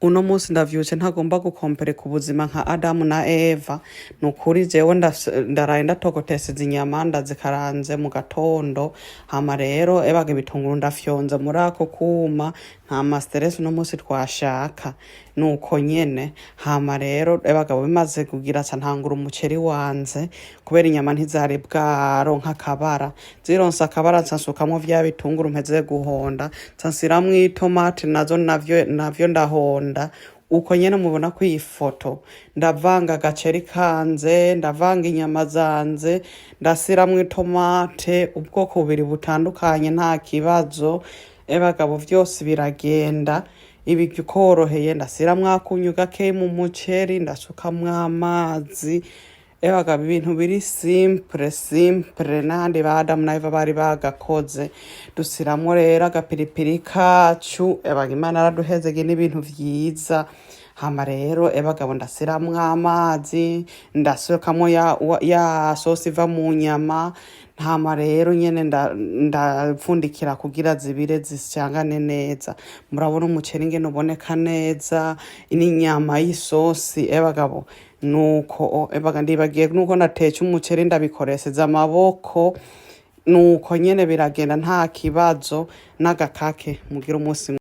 Uno musi ndavyutse ntagomba gukompereka ubuzima nka Adamu na Eva, nukuri jewe ndaraye ndatogoteseza inyama ndazikaranze mu gatondo, hama rero ebaga ibitunguru ndafyonze muri ako kuma, nta masteresi uno musi twashaka, nuko nyene, hama rero ebaga bimaze kugira ca ntangura umuceri wanje, kubera inyama ntizari bwaronka akabara, zironse akabara nca nsukamwo vya bitunguru mpeze guhonda, nca nsiramwo itomati nazo navyo ndahonda, uko nyene mubona ko iyi foto ndavanga agaceri kanje, ndavanga inyama zanje, ndasiramwo itomate, ubwoko bubiri butandukanye nta kibazo, ebagabo vyose biragenda, bikoroheye ndasiramwo akunyu gakeyi mu muceri, ndasukamwo amazi, ebagabo ibintu biri simple n'ahandi ba Adamu na Eva bari bagakoze, dusiramwo rero agapiripiri kacu, ebaga Imana yaraduhezege n'ibintu vyiza, hama rero ebagabo ndasiramwo amazi, ndasukamwo ya sosi iva mu nyama, hama rero nyene ndapfundikira kugira zibire zicangane neza, murabona umuceri ingene uboneka neza, n'inyama y'isosi ebagabo nuko ebaga ndibagiye nuko natetse umuceri ndabikoreseza amaboko, nuko nyene biragenda nta kibazo, n'agakake mugira umunsi